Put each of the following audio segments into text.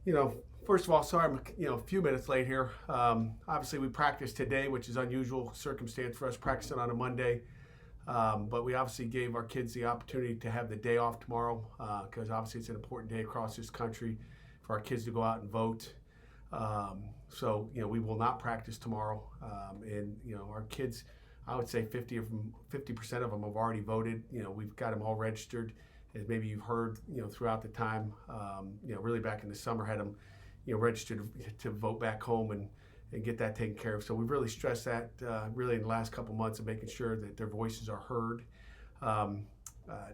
You know, first of all, sorry I'm a few minutes late here. Obviously, we practiced today, which is unusual circumstance for us practicing on a Monday. But we obviously gave our kids the opportunity to have the day off tomorrow because obviously it's an important day across this country for our kids to go out and vote. So we will not practice tomorrow, and our kids, I would say 50% of them have already voted. We've got them all registered, as maybe you've heard, throughout the time. Really back in the summer had them, registered to vote back home and get that taken care of. So we've really stressed that really in the last couple months of making sure that their voices are heard.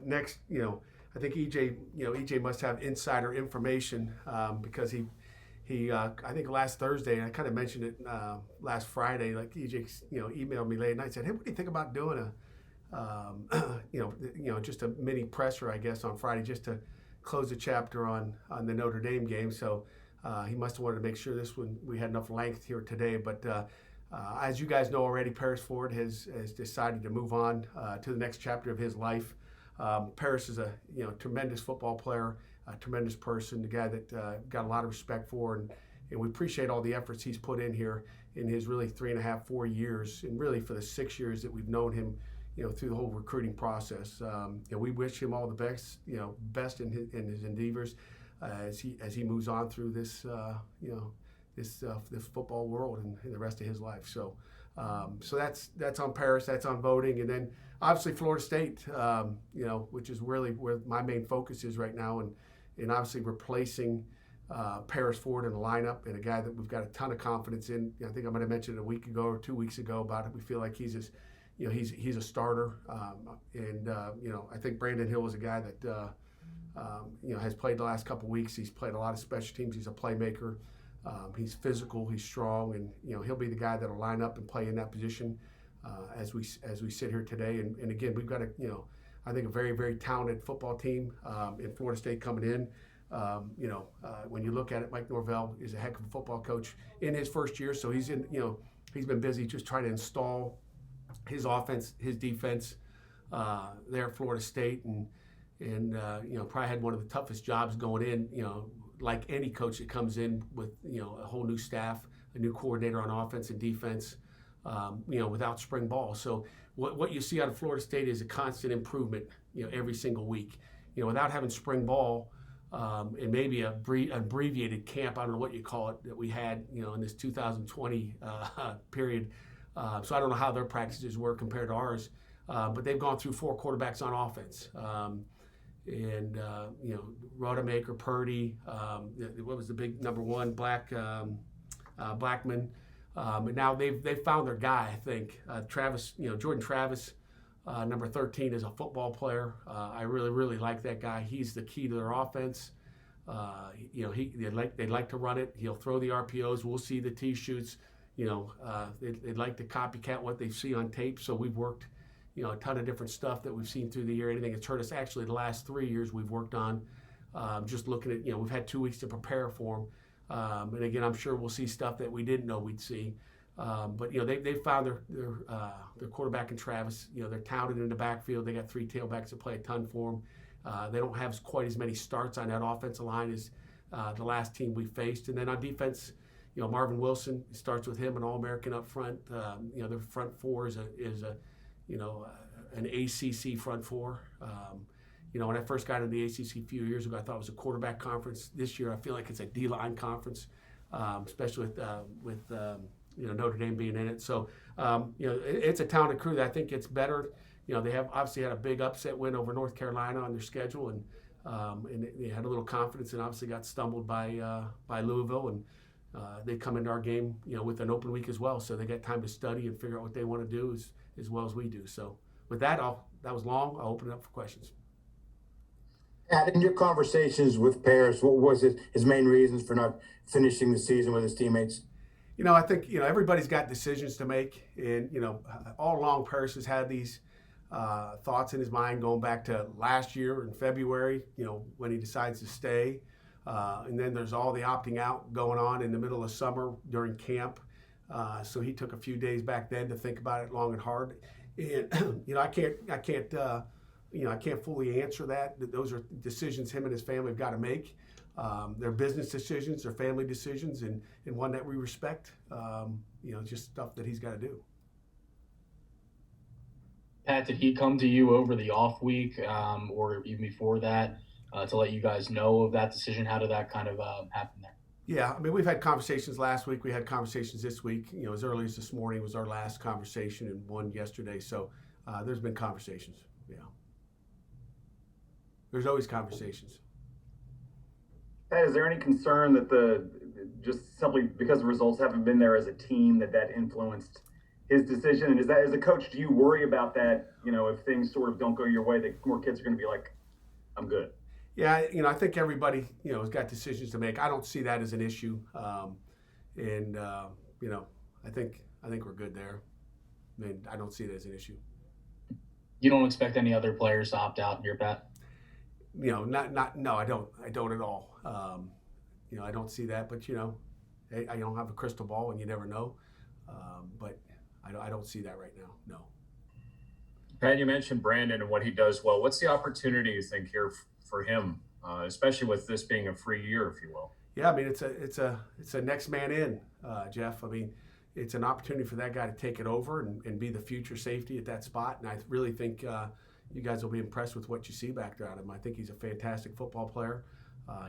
Next, I think EJ must have insider information because I think last Thursday, and I kind of mentioned it last Friday, like EJ, emailed me late at night and said, "Hey, what do you think about doing just a mini presser, I guess, on Friday, just to close the chapter on the Notre Dame game?" So he must have wanted to make sure we had enough length here today. But as you guys know already, Paris Ford has decided to move on to the next chapter of his life. Paris is a tremendous football player, a tremendous person, a guy that got a lot of respect for, and we appreciate all the efforts he's put in here in his really 3.5, 4 years, and really for the 6 years that we've known him, through the whole recruiting process. We wish him all the best, best in his endeavors as he moves on through this, this football world and the rest of his life. So that's on Paris, that's on voting, and then obviously Florida State, which is really where my main focus is right now, and obviously replacing Paris Ford in the lineup, and a guy that we've got a ton of confidence in. I think I might have mentioned a week ago or 2 weeks ago about it. We feel like he's a starter, and I think Brandon Hill is a guy that has played the last couple weeks. He's played a lot of special teams. He's a playmaker. He's physical. He's strong, and he'll be the guy that'll line up and play in that position as we sit here today. And again, we've got I think a very, very talented football team in Florida State coming in. When you look at it, Mike Norvell is a heck of a football coach in his first year, so he's been busy just trying to install his offense, his defense there at Florida State, and probably had one of the toughest jobs going in. Like any coach that comes in with a whole new staff, a new coordinator on offense and defense, without spring ball. So what you see out of Florida State is a constant improvement, every single week. Without having spring ball and maybe an abbreviated camp, I don't know what you call it, that we had in this 2020 period. So I don't know how their practices were compared to ours, but they've gone through 4 quarterbacks on offense. Rodemaker, Purdy, what was the big number one, Blackman, and now they've found their guy. I think Travis, Jordan Travis, number 13, is a football player. I really like that guy. He's the key to their offense. They like to run it. He'll throw the RPOs. We'll see the tee shoots. They'd like to copycat what they see on tape. So we've worked a ton of different stuff that we've seen through the year. Anything that's hurt us, actually, the last 3 years we've worked on. Just looking at, we've had 2 weeks to prepare for them. And again, I'm sure we'll see stuff that we didn't know we'd see. But they found their quarterback in Travis. They're talented in the backfield. They got 3 tailbacks that play a ton for them. They don't have quite as many starts on that offensive line as the last team we faced. And then on defense, Marvin Wilson, starts with him, an All-American up front. Their front four is an ACC front four. When I first got into the ACC a few years ago, I thought it was a quarterback conference. This year, I feel like it's a D-line conference, especially with Notre Dame being in it. So, it's a talented crew that I think gets better. They have obviously had a big upset win over North Carolina on their schedule, and they had a little confidence, and obviously got stumbled by Louisville, and they come into our game, with an open week as well. So they got time to study and figure out what they want to do as well as we do. So with that, that was long. I'll open it up for questions. Pat, in your conversations with Paris, what was his main reasons for not finishing the season with his teammates? I think, everybody's got decisions to make. And, all along, Paris has had these thoughts in his mind going back to last year in February, when he decides to stay. And then there's all the opting out going on in the middle of summer during camp. So he took a few days back then to think about it long and hard. And, I can't I can't fully answer that. Those are decisions him and his family have got to make. They're business decisions, they're family decisions, and one that we respect. Just stuff that he's got to do. Pat, did he come to you over the off week or even before that to let you guys know of that decision? How did that kind of happen there? Yeah, I mean, we've had conversations last week. We had conversations this week. As early as this morning was our last conversation, and one yesterday. So there's been conversations. Yeah, there's always conversations. Pat, is there any concern that just simply because the results haven't been there as a team that influenced his decision? And is that, as a coach, do you worry about that? If things sort of don't go your way, that more kids are going to be like, "I'm good." Yeah, I think everybody, has got decisions to make. I don't see that as an issue, I think we're good there. I mean, I don't see it as an issue. You don't expect any other players to opt out here, Pat? No, I don't at all. I don't see that, but I don't have a crystal ball, and you never know. But I don't see that right now. No. Pat, you mentioned Brandon and what he does well. What's the opportunity you think here for him, especially with this being a free year, if you will? Yeah, I mean it's a next man in, Jeff. I mean, it's an opportunity for that guy to take it over and be the future safety at that spot. And I really think you guys will be impressed with what you see back there out of him. I think he's a fantastic football player.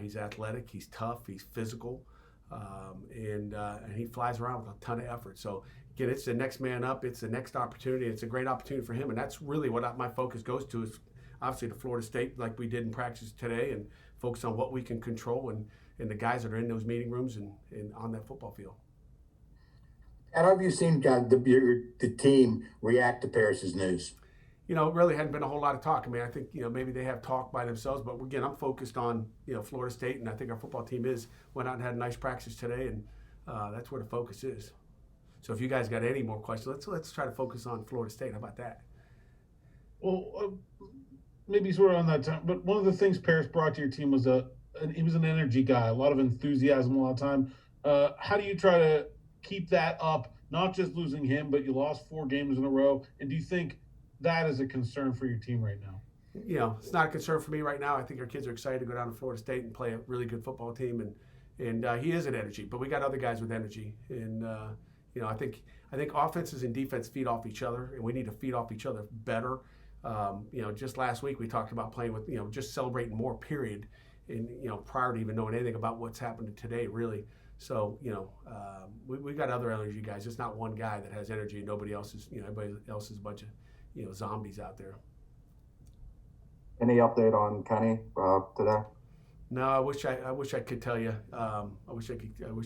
He's athletic, he's tough, he's physical, and he flies around with a ton of effort. So again, it's the next man up. It's the next opportunity. It's a great opportunity for him, and that's really what my focus goes to, is obviously to Florida State, like we did in practice today, and focus on what we can control and the guys that are in those meeting rooms and on that football field. And how have you seen the team react to Paris's news? It really hadn't been a whole lot of talk. I mean, I think, maybe they have talk by themselves, but again, I'm focused on, Florida State, and I think our football team went out and had a nice practice today, and that's where the focus is. So if you guys got any more questions, let's try to focus on Florida State. How about that? Well, maybe sort of on that time, but one of the things Paris brought to your team was he was an energy guy, a lot of enthusiasm, a lot of time. How do you try to keep that up, not just losing him, but you lost 4 games in a row, and do you think that is a concern for your team right now? It's not a concern for me right now. I think our kids are excited to go down to Florida State and play a really good football team, and he is an energy, but we got other guys with energy, and I think offenses and defense feed off each other, and we need to feed off each other better. Just last week we talked about playing with, just celebrating more, period, and prior to even knowing anything about what's happened today, really. So we got other energy guys. It's not one guy that has energy, and nobody else is. Everybody else is a bunch of zombies out there. Any update on Kenny today? No, I wish I could tell you. I wish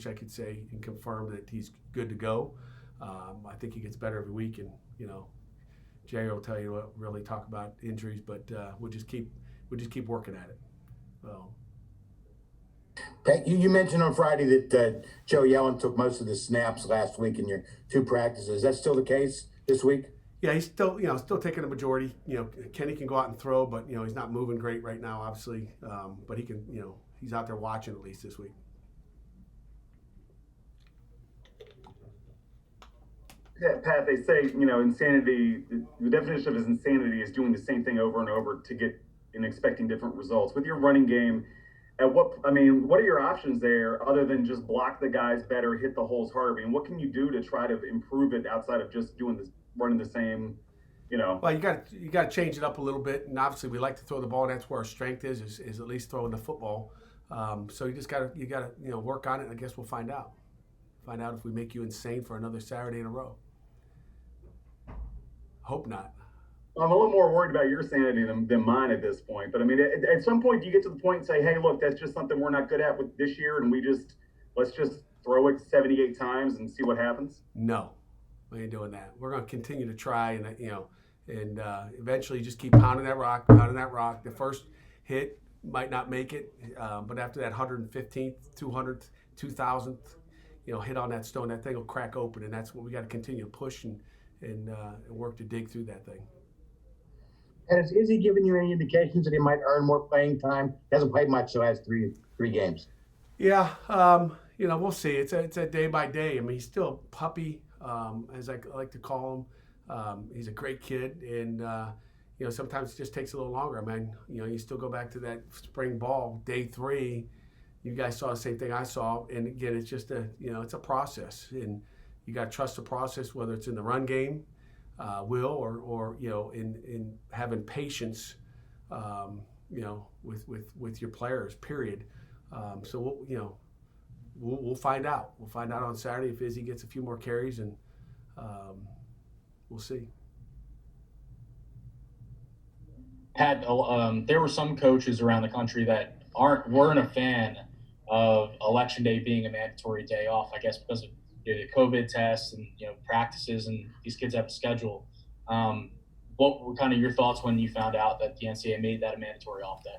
I could say and confirm that he's good to go. I think he gets better every week, and Jerry will tell you what really talk about injuries, but we'll just keep working at it. Well, Pat, you mentioned on Friday that Joe Yellen took most of the snaps last week in your 2 practices. Is that still the case this week? Yeah, he's still taking the majority. Kenny can go out and throw, but he's not moving great right now, obviously. But he can, he's out there watching at least this week. Yeah, Pat, they say, insanity, the definition of insanity is doing the same thing over and over to get and expecting different results. With your running game, what are your options there other than just block the guys better, hit the holes harder? I mean, what can you do to try to improve it outside of just doing this, running the same, Well, you got to change it up a little bit, and obviously we like to throw the ball. That's where our strength is at least throwing the football. So you got to work on it, and I guess we'll find out if we make you insane for another Saturday in a row. Hope not. I'm a little more worried about your sanity than mine at this point. But I mean, at some point, do you get to the point and say, "Hey, look, that's just something we're not good at with this year, and let's just throw it 78 times and see what happens"? No, we ain't doing that. We're going to continue to try, and eventually just keep pounding that rock. The first hit might not make it, but after that 115th, 200th, 2000th, hit on that stone, that thing will crack open, and that's what we got to continue to push and work to dig through that thing. And is he giving you any indications that he might earn more playing time? He hasn't played much the last three games. Yeah, we'll see. It's a day by day. I mean, he's still a puppy, as I like to call him. He's a great kid, and sometimes it just takes a little longer. I mean, you still go back to that spring ball, day 3. You guys saw the same thing I saw. And again, it's just it's a process. And you got to trust the process, whether it's in the run game, or in having patience, with your players, period. So we'll find out. We'll find out on Saturday if Izzy gets a few more carries, and we'll see. Pat, there were some coaches around the country that weren't a fan of Election Day being a mandatory day off, I guess because of the COVID tests and practices, and these kids have a schedule. What were kind of your thoughts when you found out that the NCAA made that a mandatory off day?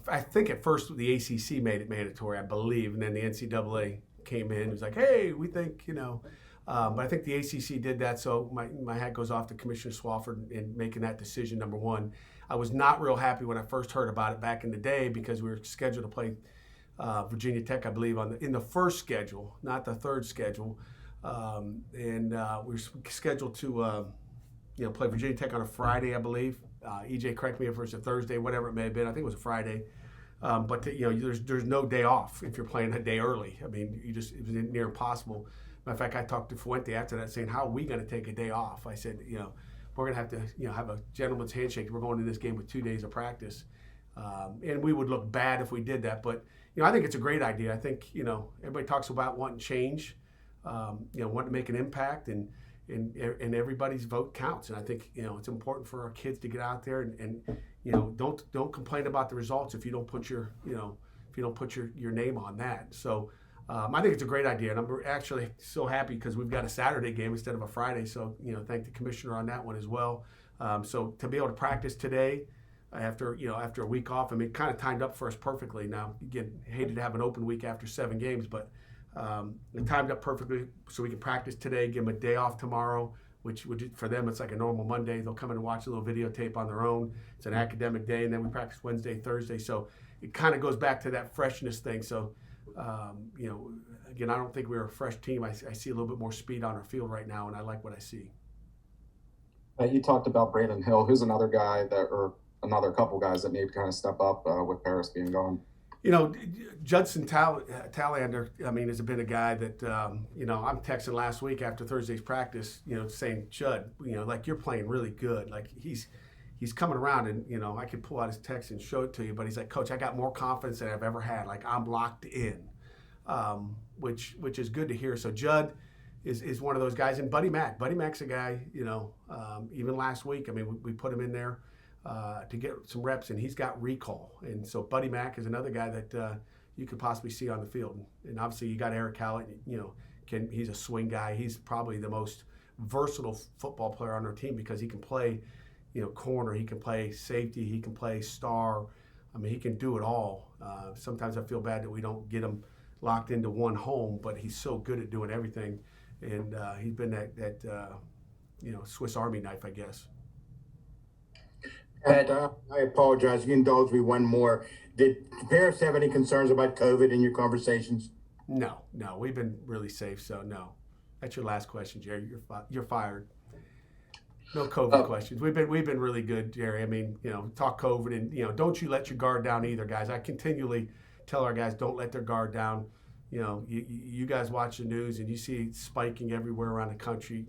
I think at first the ACC made it mandatory, I believe, and then the NCAA came in and was like, hey, we think, but I think the ACC did that, so my hat goes off to Commissioner Swafford in making that decision, number one. I was not real happy when I first heard about it back in the day because we were scheduled to play Virginia Tech, I believe, in the first schedule, not the third schedule, and we were scheduled to play Virginia Tech on a Friday, I believe. EJ, correct me if it was a Thursday, whatever it may have been. I think it was a Friday. But there's no day off if you're playing a day early. I mean, it was near impossible. Matter of fact, I talked to Fuente after that, saying, "How are we going to take a day off?" I said, we're going to have to, have a gentleman's handshake. We're going to this game with 2 days of practice, and we would look bad if we did that. But I think it's a great idea. I think everybody talks about wanting change, wanting to make an impact, and everybody's vote counts. And I think it's important for our kids to get out there and don't complain about the results if you don't put your your name on that. So I think it's a great idea, and I'm actually so happy because we've got a Saturday game instead of a Friday. So thank the commissioner on that one as well. So to be able to practice today after a week off, I mean, it kind of timed up for us perfectly. Now again, hated to have an open week after 7 games, but it timed up perfectly so we can practice today, give them a day off tomorrow, which for them it's like a normal Monday. They'll come in and watch a little videotape on their own. It's an academic day, and then we practice Wednesday, Thursday. So it kind of goes back to that freshness thing. So again, I don't think we're a fresh team. I see a little bit more speed on our field right now, and I like what I see. You talked about Braden Hill. Who's another guy or another couple guys that need to kind of step up with Paris being gone? Judson Talander, I mean, has been a guy that, I'm texting last week after Thursday's practice, saying, Judd, like you're playing really good. Like he's coming around, and, I could pull out his text and show it to you, but he's like, Coach, I got more confidence than I've ever had. Like I'm locked in, which is good to hear. So Judd is one of those guys. And Buddy Mack's a guy, even last week, I mean, we put him in there to get some reps, and he's got recall. And so Buddy Mack is another guy that you could possibly see on the field. And obviously you got Eric Hallett, he's a swing guy. He's probably the most versatile football player on our team because he can play, corner, he can play safety, he can play star. I mean, he can do it all. Sometimes I feel bad that we don't get him locked into one home, but he's so good at doing everything. And he's been that Swiss Army knife, I guess. Pat, I apologize. You indulge me one more. Did Paris have any concerns about COVID in your conversations? No. We've been really safe, so no. That's your last question, Jerry. You're fired. No COVID questions. We've been really good, Jerry. I mean, talk COVID, and don't you let your guard down either, guys. I continually tell our guys, don't let their guard down. You guys watch the news and you see it spiking everywhere around the country.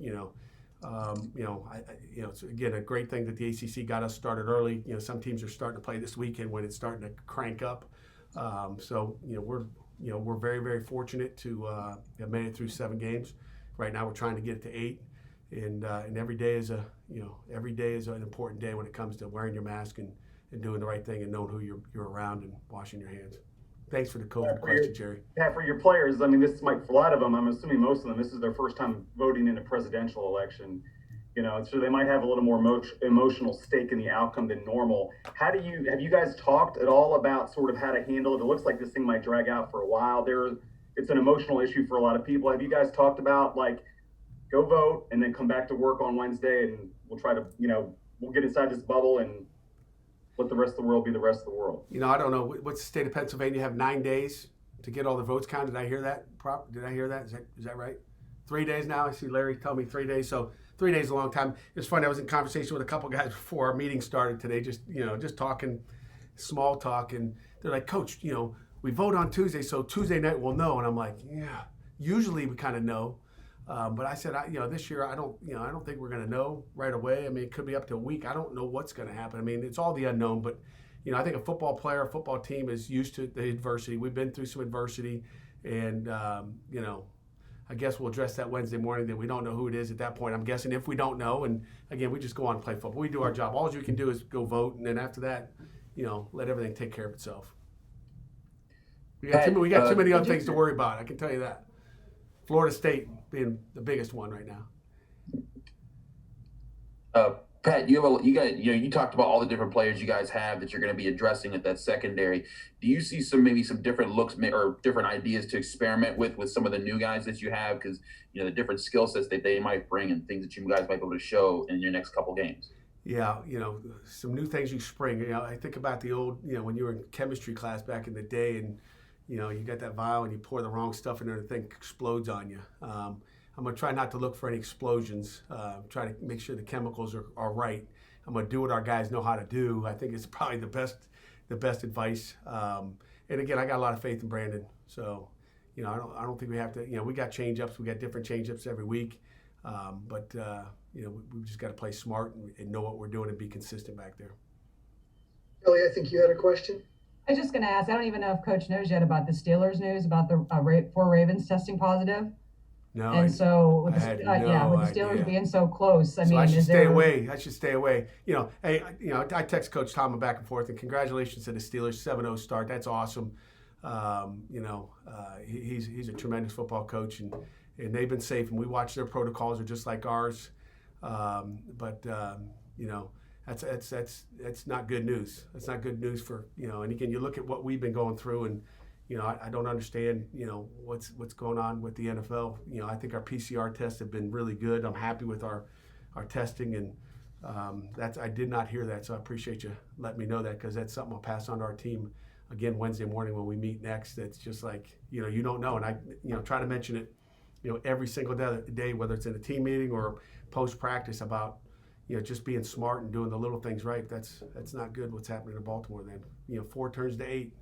It's again a great thing that the ACC got us started early. Some teams are starting to play this weekend when it's starting to crank up. We're very, very fortunate to have made it through 7 games. Right now we're trying to get it to 8, and every day is an important day when it comes to wearing your mask and doing the right thing and knowing who you're around and washing your hands. Thanks for the COVID question, Jerry. Pat, for your players, I mean, this might, for a lot of them, I'm assuming most of them, this is their first time voting in a presidential election. So they might have a little more emotional stake in the outcome than normal. Have you guys talked at all about sort of how to handle it? It looks like this thing might drag out for a while. It's an emotional issue for a lot of people. Have you guys talked about, like, go vote and then come back to work on Wednesday and we'll try to, we'll get inside this bubble and let the rest of the world be the rest of the world? I don't know. What's the state of Pennsylvania? Have 9 days to get all the votes counted. Did I hear that? Did I hear that? Is that right? 3 days now. I see Larry tell me 3 days. So 3 days is a long time. It's funny. I was in conversation with a couple guys before our meeting started today, just talking small talk, and they're like, Coach, we vote on Tuesday, so Tuesday night we'll know. And I'm like, yeah, usually we kind of know. But I said, this year I don't think we're going to know right away. I mean, it could be up to a week. I don't know what's going to happen. I mean, it's all the unknown. But I think a football team is used to the adversity. We've been through some adversity, and I guess we'll address that Wednesday morning that we don't know who it is at that point. I'm guessing if we don't know, and again, we just go on and play football. We do our job. All you can do is go vote, and then after that, let everything take care of itself. We got too many other things to worry about. I can tell you that. Florida State being the biggest one right now. Pat, you talked about all the different players you guys have that you're going to be addressing at that secondary. Do you see maybe some different looks or different ideas to experiment with some of the new guys that you have? Because the different skill sets that they might bring and things that you guys might be able to show in your next couple games. Yeah, some new things you spring. I think about the old, when you were in chemistry class back in the day, and you got that vial and you pour the wrong stuff in there, and the thing explodes on you. I'm going to try not to look for any explosions, try to make sure the chemicals are right. I'm going to do what our guys know how to do. I think it's probably the best advice. And again, I got a lot of faith in Brandon. So, I don't think we have to, we got change-ups. We got different change-ups every week. But we just got to play smart and know what we're doing and be consistent back there. Kelly, I think you had a question. I was just going to ask, I don't even know if Coach knows yet about the Steelers news about the 4 Ravens testing positive. No, and so with the Steelers idea. being so close, I should stay away. I should stay away. I text Coach Tom back and forth, and congratulations to the Steelers 7-0 start. That's awesome. He's a tremendous football coach, and they've been safe. And we watch their protocols are just like ours. That's not good news. That's not good news for And again, you look at what we've been going through, and I don't understand, what's going on with the NFL. I think our PCR tests have been really good. I'm happy with our testing, and I did not hear that, so I appreciate you letting me know that, because that's something I'll pass on to our team again Wednesday morning when we meet next. That's just like, you don't know, and I try to mention it, every single day, whether it's in a team meeting or post practice, about just being smart and doing the little things right. That's not good what's happening in Baltimore then. 4 turns to 8.